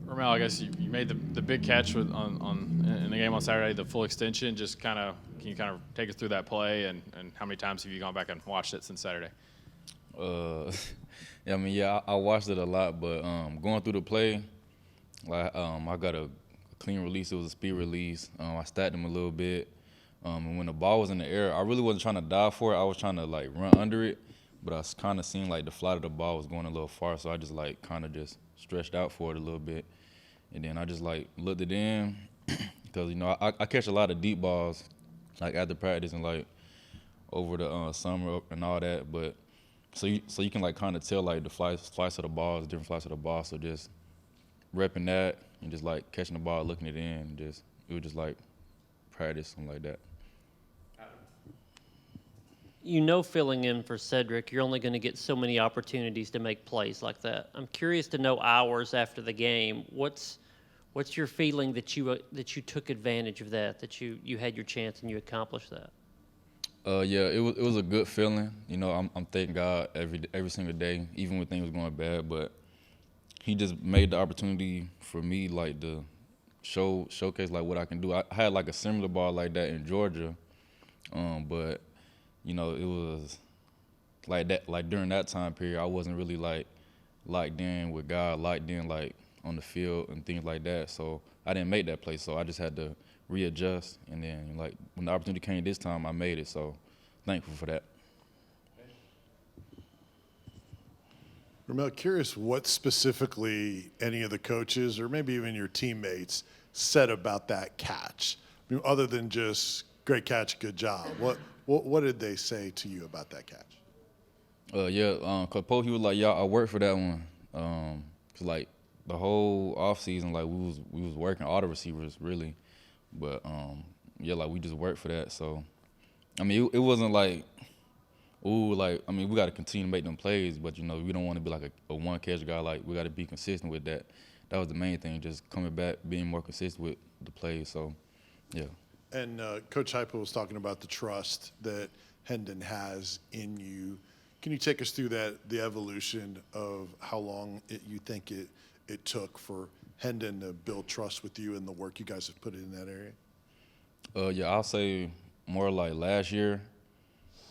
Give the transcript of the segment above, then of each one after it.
Ramel, I guess you made the big catch in the game on Saturday, the full extension. Just can you kind of take us through that play and how many times have you gone back and watched it since Saturday? Uh, yeah, I watched it a lot, but going through the play, like I got a clean release. It was a speed release. I stacked him a little bit, and when the ball was in the air, I really wasn't trying to dive for it. I was trying to like run under it, but I kind of seen like the flight of the ball was going a little far, so I just like kind of just stretched out for it a little bit, and then I just like looked it in because I catch a lot of deep balls like after practice and like over the summer and all that, but. So you can like kind of tell like the flights of the balls, different flights of the ball. So just repping that and just like catching the ball, looking it in, and it was just like practice, something like that. Filling in for Cedric, you're only going to get so many opportunities to make plays like that. I'm curious to know hours after the game, what's your feeling that you took advantage of that you had your chance and you accomplished that? Yeah, it was a good feeling. I'm thanking God every single day, even when things was going bad. But He just made the opportunity for me like to showcase like what I can do. I had like a similar ball like that in Georgia, but it was like that. Like during that time period, I wasn't really like locked in with God, locked in like on the field and things like that. So I didn't make that play. So I just had to readjust, and then like when the opportunity came this time, I made it. So thankful for that. Ramel, curious what specifically any of the coaches or maybe even your teammates said about that catch. I mean, other than just great catch, good job. What did they say to you about that catch? Coach Pope, he was like, "Yeah, I worked for that one." 'Cause like the whole off season, like we was working all the receivers really. But like we just worked for that. So I mean, it wasn't like, we got to continue to make them plays, but we don't want to be like a one catch guy. Like we got to be consistent with that. That was the main thing, just coming back, being more consistent with the plays. So, yeah. And Coach Heupel was talking about the trust that Hendon has in you. Can you take us through the evolution of how long you think it took for Hendon to build trust with you and the work you guys have put in that area? I'll say more like last year,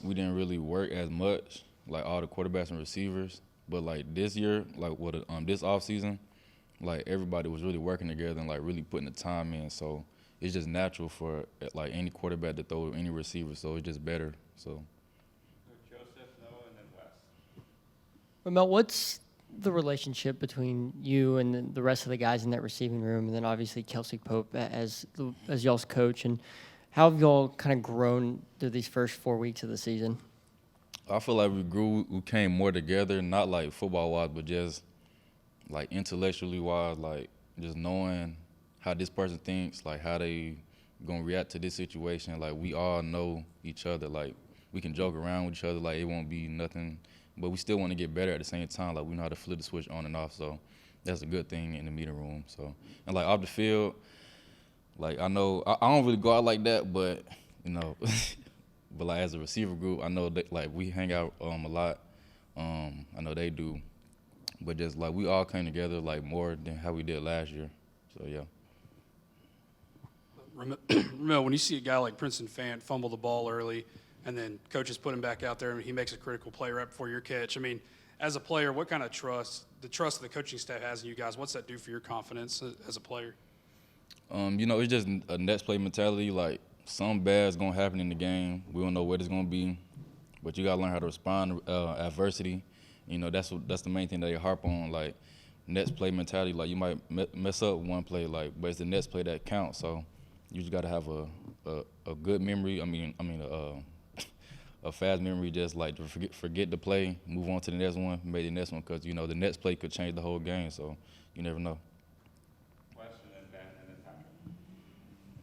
we didn't really work as much, like all the quarterbacks and receivers. But like this year, like this offseason, like everybody was really working together and like really putting the time in. So it's just natural for like any quarterback to throw any receiver. So it's just better. So. Joseph, Noah, and then Wes. Ramel, what's the relationship between you and the rest of the guys in that receiving room, and then obviously Kelsey Pope as y'all's coach, and how have y'all kind of grown through these first 4 weeks of the season? I feel like we came more together, not like football-wise, but just like intellectually wise, like just knowing how this person thinks, like how they gonna react to this situation. Like we all know each other. Like we can joke around with each other, like it won't be nothing, but we still want to get better at the same time. Like we know how to flip the switch on and off, so that's a good thing in the meeting room. So and like off the field, like I know I don't really go out like that, but but like as a receiver group, I know that like we hang out a lot. I know they do, but just like we all came together like more than how we did last year. So yeah. Ramel, when you see a guy like Princeton Fant fumble the ball early, and then coaches put him back out there and he makes a critical play right before your catch, I mean, as a player, what kind of the trust the coaching staff has in you guys, what's that do for your confidence as a player? It's just a next play mentality. Like something bad's gonna happen in the game. We don't know what it's gonna be, but you gotta learn how to respond to adversity. That's the main thing that they harp on. Like next play mentality. Like you might mess up one play, but it's the next play that counts. So you just gotta have a good memory. A fast memory, just like to forget the play, move on to the next one, make the next one, because the next play could change the whole game. So you never know.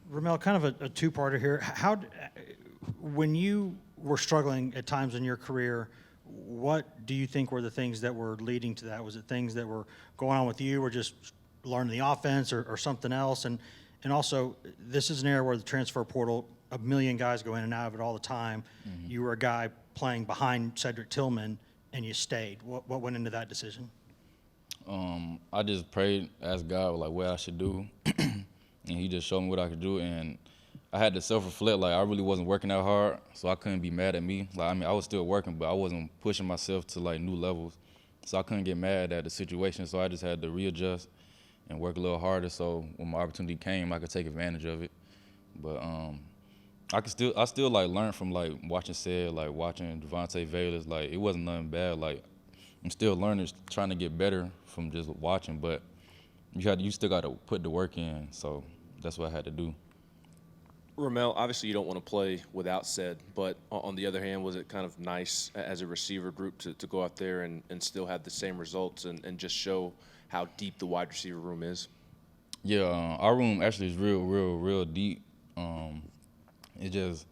Ramel, kind of a two-parter here. When you were struggling at times in your career, what do you think were the things that were leading to that? Was it things that were going on with you, or just learning the offense, or something else? And also, this is an area where the transfer portal, a million guys go in and out of it all the time. Mm-hmm. You were a guy playing behind Cedric Tillman, and you stayed. What went into that decision? I just prayed, asked God like what I should do, and He just showed me what I could do. And I had to self-reflect. Like I really wasn't working that hard, so I couldn't be mad at me. Like I mean, I was still working, but I wasn't pushing myself to like new levels. So I couldn't get mad at the situation. So I just had to readjust and work a little harder. So when my opportunity came, I could take advantage of it. But I still like learn from like watching Sed, like watching Devontae Valers. Like it wasn't nothing bad. Like I'm still learning, trying to get better from just watching. But you still got to put the work in. So that's what I had to do. Ramel, obviously you don't want to play without Sed, but on the other hand, was it kind of nice as a receiver group to go out there and still have the same results and just show how deep the wide receiver room is? Yeah, our room actually is real deep. It just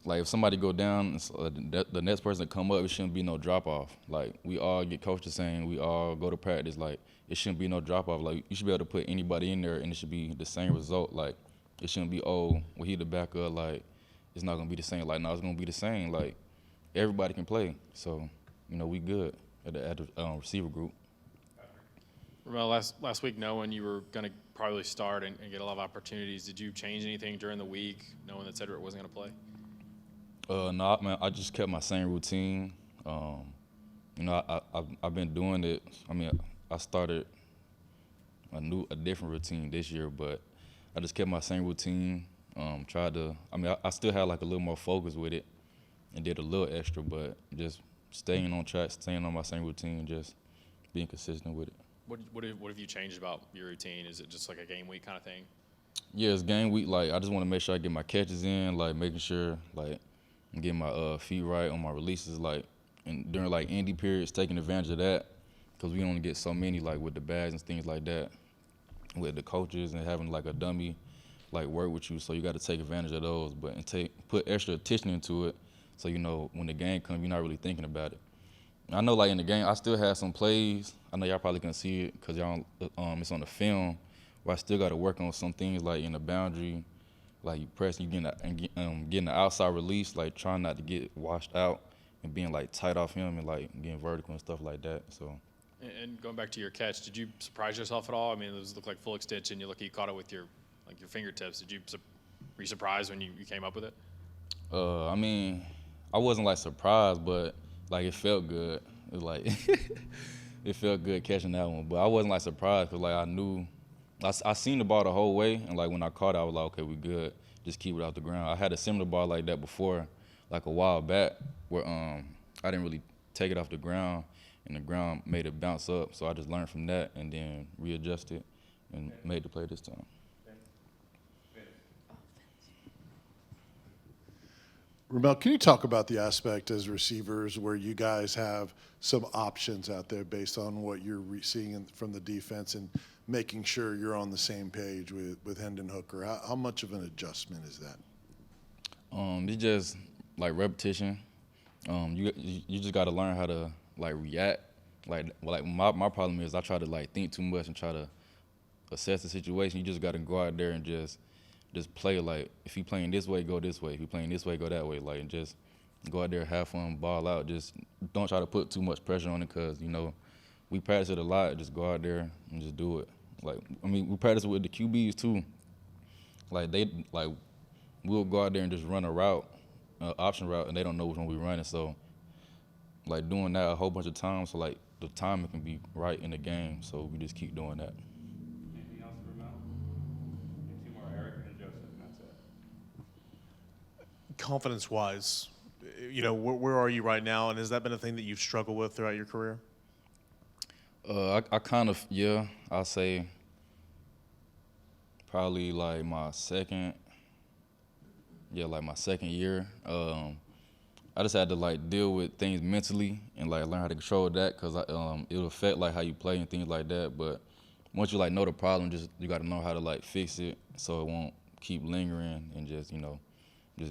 like if somebody go down, the next person to come up, it shouldn't be no drop off. Like we all get coaches saying, we all go to practice. Like it shouldn't be no drop off. Like you should be able to put anybody in there, and it should be the same result. Like it shouldn't be he the backup. Like it's not gonna be the same. Like no, it's gonna be the same. Like everybody can play. So we good at the receiver group. Ramel, last week, knowing you were going to probably start and get a lot of opportunities, did you change anything during the week, knowing that Cedric wasn't going to play? No, man, I just kept my same routine. I've been doing it. I mean, I started a different routine this year, but I just kept my same routine. I still had like a little more focus with it and did a little extra, but just staying on track, staying on my same routine, just being consistent with it. What have you changed about your routine? Is it just like a game week kind of thing? Yeah, it's game week. Like I just want to make sure I get my catches in, like making sure like I'm getting my feet right on my releases, like and during like indie periods, taking advantage of that because we only get so many like with the bags and things like that, with the coaches and having like a dummy like work with you. So you got to take advantage of those, but put extra attention into it. So when the game comes, you're not really thinking about it. I know, like in the game, I still have some plays. I know y'all probably can see it because y'all, it's on the film. Where I still got to work on some things like in the boundary, like you press, you getting the outside release, like trying not to get washed out and being like tight off him and like getting vertical and stuff like that. So. And going back to your catch, did you surprise yourself at all? I mean, those look like full extension. You caught it with your fingertips. Were you surprised when you came up with it? I mean, I wasn't like surprised, but like it felt good. It was like it felt good catching that one, but I wasn't like surprised because like I knew I seen the ball the whole way, and like when I caught it, I was like, okay, we good. Just keep it off the ground. I had a similar ball like that before, like a while back, where I didn't really take it off the ground, and the ground made it bounce up. So I just learned from that and then readjusted and made the play this time. Ramel, can you talk about the aspect as receivers where you guys have some options out there based on what you're seeing from the defense and making sure you're on the same page with Hendon Hooker? How much of an adjustment is that? It's just like repetition. You just got to learn how to like react. Like my problem is I try to like think too much and try to assess the situation. You just got to go out there and just play. Like if you playing this way, go this way. If you playing this way, go that way. Like and just go out there, have fun, ball out. Just don't try to put too much pressure on it because we practice it a lot. Just go out there and just do it. Like we practice with the QBs too. We'll go out there and just run a route, option route, and they don't know which one we're running. So like doing that a whole bunch of times, so like the timing can be right in the game. So we just keep doing that. Anything else for Ramel? Two more, Eric and Joseph, and that's it. Confidence-wise, where are you right now, and has that been a thing that you've struggled with throughout your career? I kind of, yeah, I'll say probably like my second year. I just had to like deal with things mentally and like learn how to control that because it'll affect like how you play and things like that. But once you like know the problem, you got to know how to like fix it so it won't keep lingering and just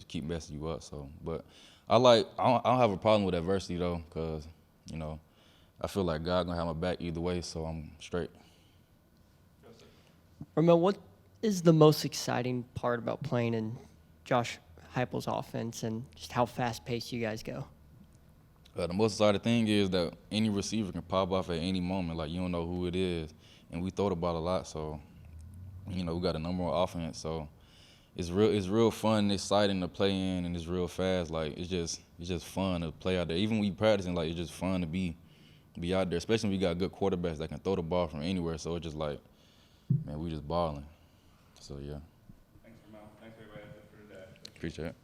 keep messing you up. So, but I don't have a problem with adversity though, cause I feel like God gonna have my back either way, so I'm straight. Ramel, what is the most exciting part about playing in Josh Heupel's offense and just how fast-paced you guys go? The most exciting thing is that any receiver can pop off at any moment. Like, you don't know who it is. And we throw the ball a lot, so, we got a number on offense. So it's real fun and exciting to play in, and it's real fast. Like, it's just fun to play out there. Even when we practicing, like, it's just fun to be out there, especially when we got good quarterbacks that can throw the ball from anywhere. So it's just like, man, we just balling. So, yeah. Thanks, Ramel. Thanks, everybody, for today. Appreciate it.